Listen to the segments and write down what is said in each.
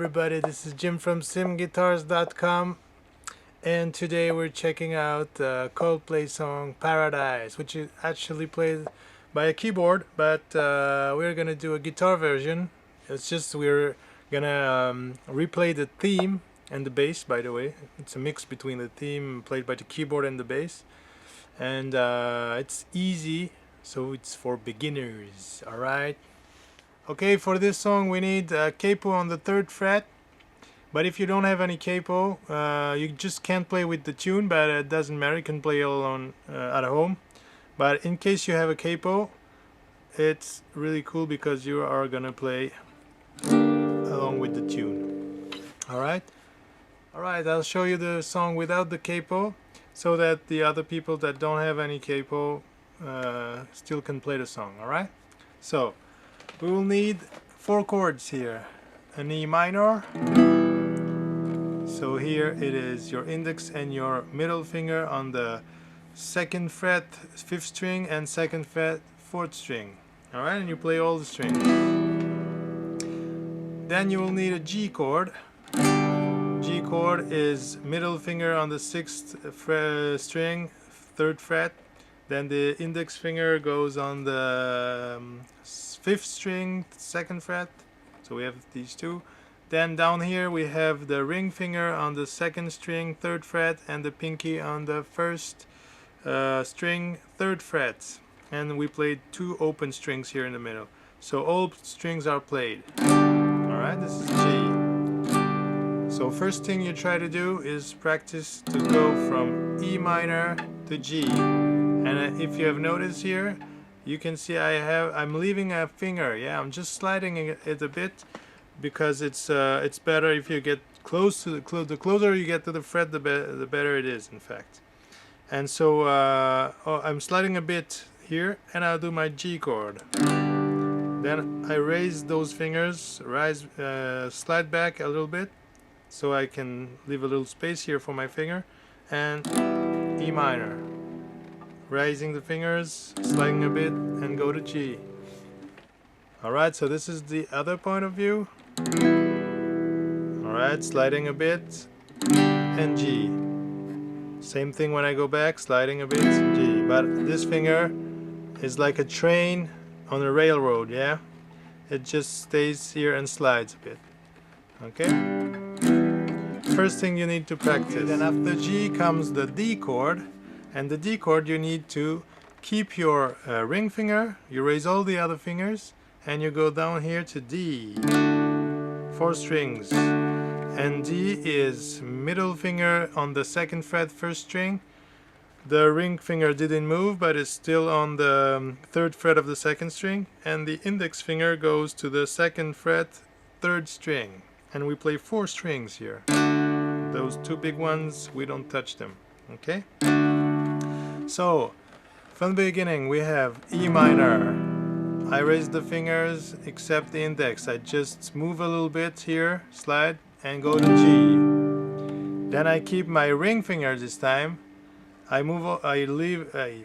everybody, this is Jim from cemguitars.com, and today we're checking out the Coldplay song Paradise, which is actually played by a keyboard, but we're gonna do a guitar version. It's just we're gonna replay the theme and the bass, by the way. It's a mix between the theme played by the keyboard and the bass, and it's easy, so it's for beginners. Alright. Okay, for this song we need a capo on the 3rd fret, but if you don't have any capo, you just can't play with the tune, but it doesn't matter, you can play all on at home. But in case you have a capo, it's really cool because you are gonna play along with the tune. Alright? Alright, I'll show you the song without the capo, so that the other people that don't have any capo still can play the song. Alright? So we will need 4 chords here. An E minor. So here it is your index and your middle finger on the 2nd fret 5th string and 2nd fret 4th string. Alright, and you play all the strings. Then you will need a G chord. G chord is middle finger on the 6th string, 3rd fret. Then the index finger goes on the 5th string, 2nd fret. So we have these two. Then down here we have the ring finger on the 2nd string, 3rd fret, and the pinky on the 1st string, 3rd fret. And we played 2 open strings here in the middle. So all strings are played. Alright, this is G. So first thing you try to do is practice to go from E minor to G. And if you have noticed here, you can see I'm leaving a finger. Yeah, I'm just sliding it a bit because it's better if you get close to the closer you get to the fret, the better it is, in fact. And so I'm sliding a bit here, and I'll do my G chord. Then I raise those fingers, slide back a little bit, so I can leave a little space here for my finger, and E minor. Raising the fingers, sliding a bit, and go to G. Alright, so this is the other point of view. Alright, sliding a bit, and G. Same thing when I go back, sliding a bit, G. But this finger is like a train on a railroad, yeah? It just stays here and slides a bit. Okay? First thing you need to practice. Then after G comes the D chord. And the D chord, you need to keep your ring finger, you raise all the other fingers, and you go down here to D. 4 strings. And D is middle finger on the 2nd fret 1st string. The ring finger didn't move, but it's still on the 3rd fret of the 2nd string. And the index finger goes to the 2nd fret 3rd string. And we play 4 strings here. Those 2 big ones, we don't touch them. Okay? So, from the beginning we have E minor. I raise the fingers except the index. I just move a little bit here, slide, and go to G. Then I keep my ring finger this time. I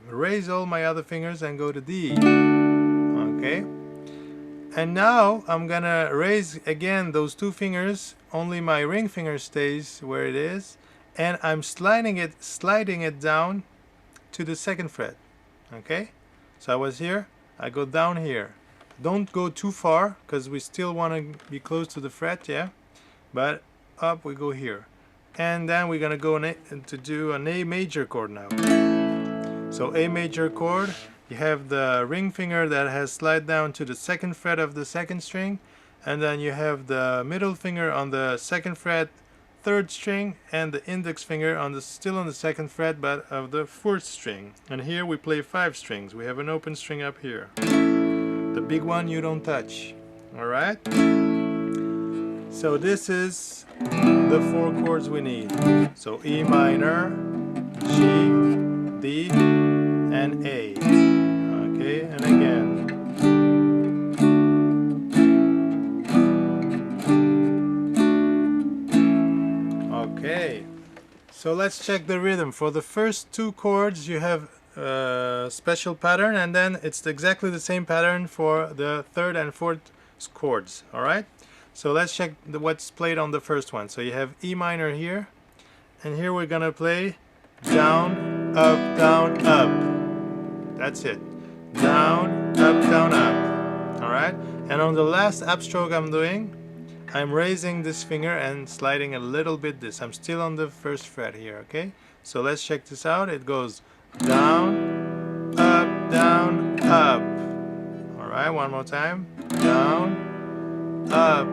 raise all my other fingers and go to D. Okay? And now I'm gonna raise again those 2 fingers, only my ring finger stays where it is, and I'm sliding it down to the 2nd fret. Okay, so I was here, I go down here. Don't go too far because we still want to be close to the fret, yeah, but up we go here. And then we're gonna go to do an A major chord now. So A major chord, you have the ring finger that has slide down to the 2nd fret of the 2nd string, and then you have the middle finger on the 2nd fret 3rd string, and the index finger still on the 2nd fret but of the 4th string. And here we play 5 strings. We have an open string up here. The big one you don't touch. Alright? So this is the 4 chords we need. So E minor, G, D, and A. Okay, and again. Okay, so let's check the rhythm. For the first 2 chords you have a special pattern, and then it's exactly the same pattern for the 3rd and 4th chords. Alright, So let's check what's played on the first one. So you have E minor here, and here we're gonna play down, up. That's it. Down, up. Alright? And on the last upstroke I'm doing, I'm raising this finger and sliding a little bit this. I'm still on the first fret here, okay? So let's check this out. It goes down, up. Alright, one more time. Down, up.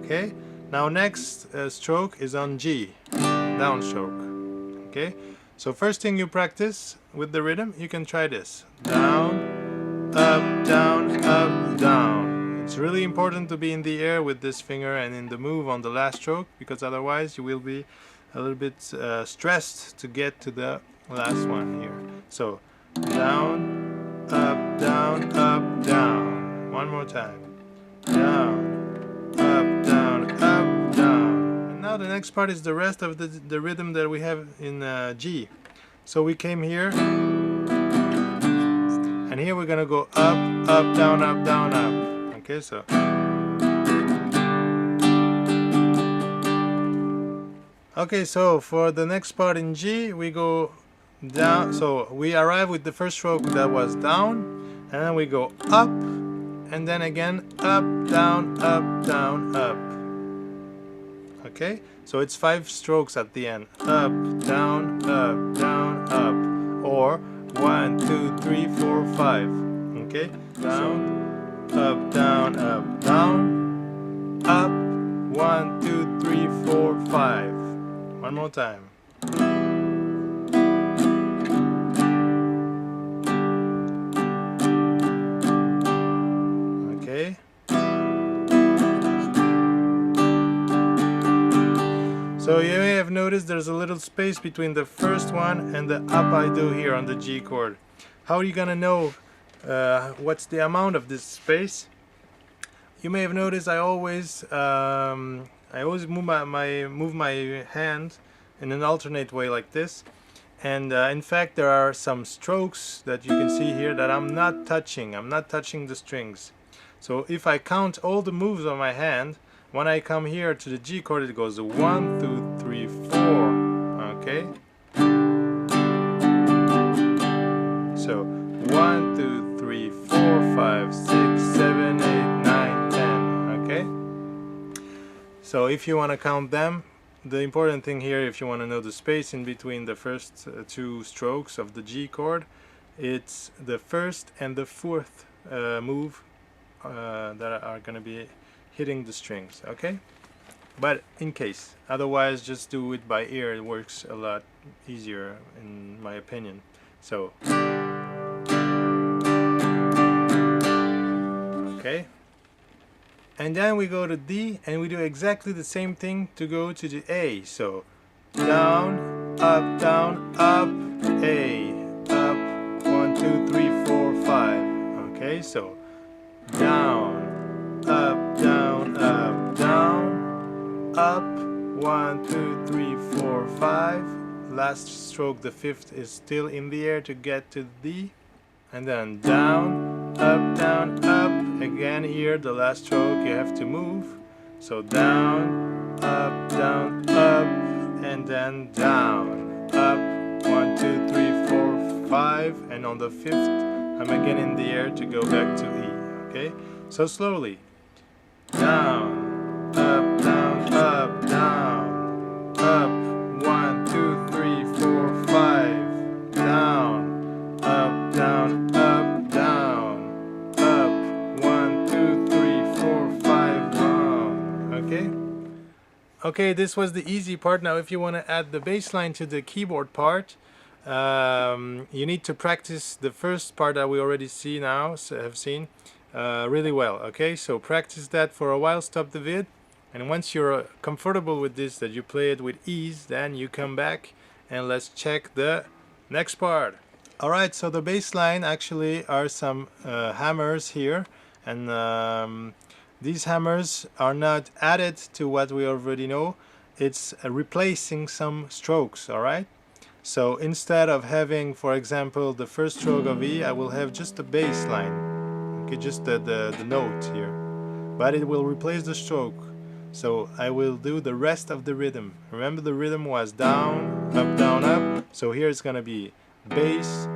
Okay? Now next stroke is on G, downstroke. Okay? So first thing you practice with the rhythm, you can try this. Down, up, down. It's really important to be in the air with this finger and in the move on the last stroke, because otherwise you will be a little bit stressed to get to the last one here. So down, up, down. One more time. Down, up, down. And now the next part is the rest of the rhythm that we have in G. So we came here, and here we're gonna go up, down, up. Okay, so. Okay, so for the next part in G, we go down. So we arrive with the first stroke that was down, and then we go up, and then again up, down, up. Okay, so it's 5 strokes at the end. Up, down, up, or 1, 2, 3, 4, 5. Okay, down, down, up, 1, 2, 3, 4, 5. One more time. Okay. So you may have noticed there's a little space between the first one and the up I do here on the G chord. How are you gonna know what's the amount of this space? You may have noticed I always move my hand in an alternate way like this, and in fact there are some strokes that you can see here that I'm not touching the strings. So if I count all the moves on my hand, when I come here to the G chord, it goes 1, 2, 3, 4. Okay, so 1, 2, 3, 4, 5, 6, 7, 8, 9, 10. Okay, so if you want to count them, the important thing here, if you want to know the space in between the first 2 strokes of the G chord, it's the first and the fourth move that are going to be hitting the strings. Okay, but in case, otherwise just do it by ear. It works a lot easier in my opinion. So okay, and then we go to D, and we do exactly the same thing to go to the A. So down, up, A, up, 1, 2, 3, 4, 5. Okay, so down, up, up, 1, 2, 3, 4, 5. Last stroke, the fifth, is still in the air to get to D, and then down, up. Again here, the last stroke you have to move. So down, up, and then down, up, 1, 2, 3, 4, 5, and on the fifth, I'm again in the air to go back to E. Okay, so slowly, down, up, 1, 2, 3, 4, 5, down, up, down, 1, 2, 3, 4, 5, down. Okay. Okay, this was the easy part. Now if you want to add the bass line to the keyboard part, you need to practice the first part that we already have seen really well. Okay, so practice that for a while, stop the vid, and once you're comfortable with this, that you play it with ease, then you come back and let's check the next part. Alright, so the bass line actually are some hammers here, and these hammers are not added to what we already know. It's replacing some strokes. Alright, so instead of having, for example, the first stroke of E, I will have just the bass line. Okay, just the note here. but it will replace the stroke. So I will do the rest of the rhythm. Remember, the rhythm was down, up. So here it's gonna be bass,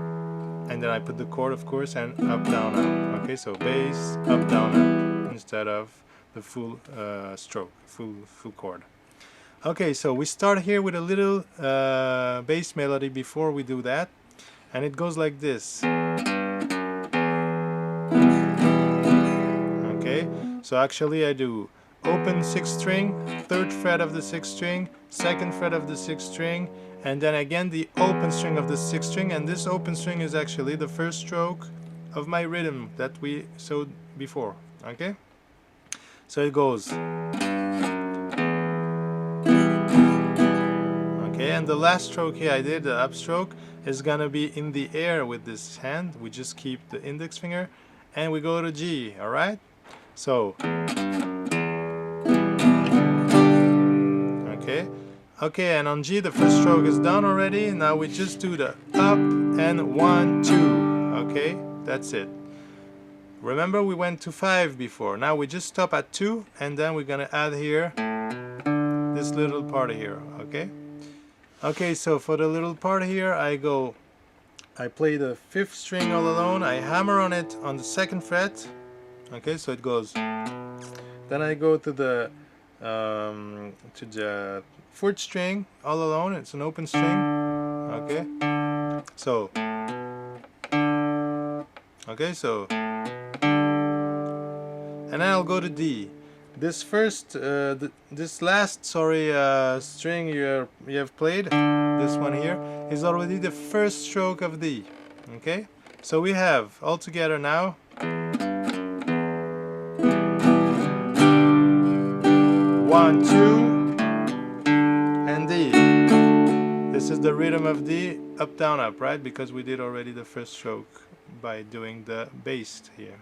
and then I put the chord, of course, and up, down, up. Okay, so bass, up, down, up, instead of the full stroke, full chord. Okay, so we start here with a little bass melody before we do that, and it goes like this. Okay, so actually I do open 6th string, 3rd fret of the 6th string, 2nd fret of the 6th string, and then again the open string of the 6th string, and this open string is actually the first stroke of my rhythm that we sewed before. Okay, so it goes. Okay, and the last stroke here I did, the upstroke, is gonna be in the air with this hand. We just keep the index finger and we go to G, alright? So, okay, and on G the first stroke is done already. Now we just do the up and 1, 2. Okay, that's it. Remember, we went to 5 before. Now we just stop at 2, and then we're gonna add here this little part here. Okay. Okay, so for the little part here, I play the 5th string all alone. I hammer on it on the 2nd fret. Okay, so it goes. Then I go to the 4th string all alone. It's an open string. Okay, so and then I'll go to D. This last string you have played, this one here, is already the first stroke of D. Okay, so we have all together now 1, 2, and D. This is the rhythm of D, up, down, up, right? Because we did already the first stroke by doing the bass here.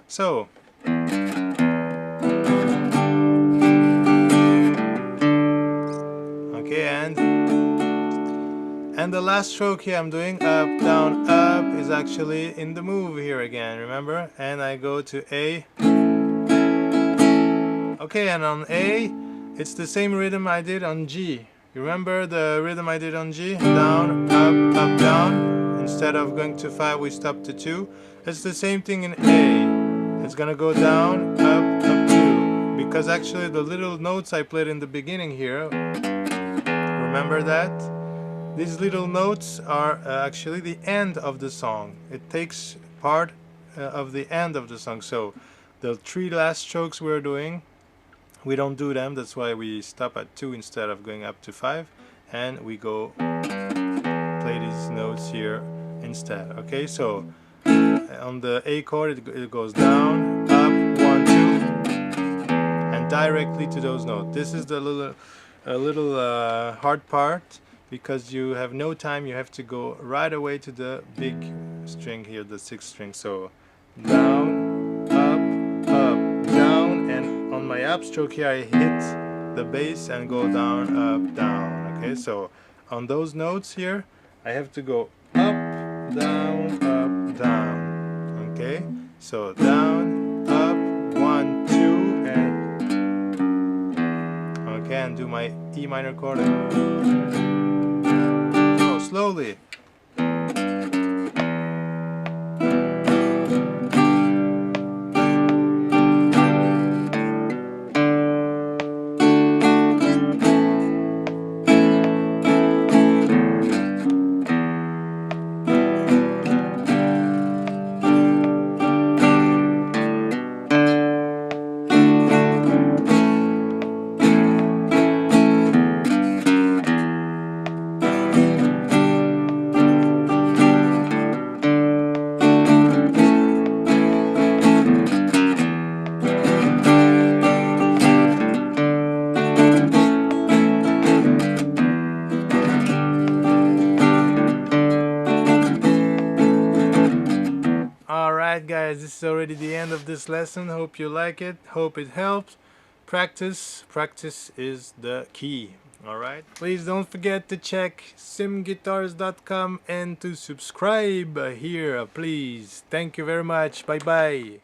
So. Okay, and the last stroke here I'm doing up, down, up is actually in the move here again, remember? And I go to A. Okay, and on A it's the same rhythm I did on G. You remember the rhythm I did on G? Down, up, down. Instead of going to 5 we stop to 2. It's the same thing in A. It's gonna go down, up, 2. Because actually the little notes I played in the beginning here, remember that? These little notes are actually the end of the song. It takes part of the end of the song. So the 3 last strokes we're doing, we don't do them. That's why we stop at 2 instead of going up to 5. And we go play these notes here instead. Okay, so on the A chord it goes down, up, 1, 2, and directly to those notes. This is the little hard part, because you have no time. You have to go right away to the big string here, the 6th string. So down, up, down, and on my upstroke here I hit the bass and go down, up, down. Okay, so on those notes here I have to go up, down, okay, so down, up, 1, 2, and okay, and do my E minor chord. So slowly. Alright guys, this is already the end of this lesson. Hope you like it. Hope it helps. Practice is the key. Alright, please don't forget to check cemguitars.com and to subscribe here, please. Thank you very much. Bye bye.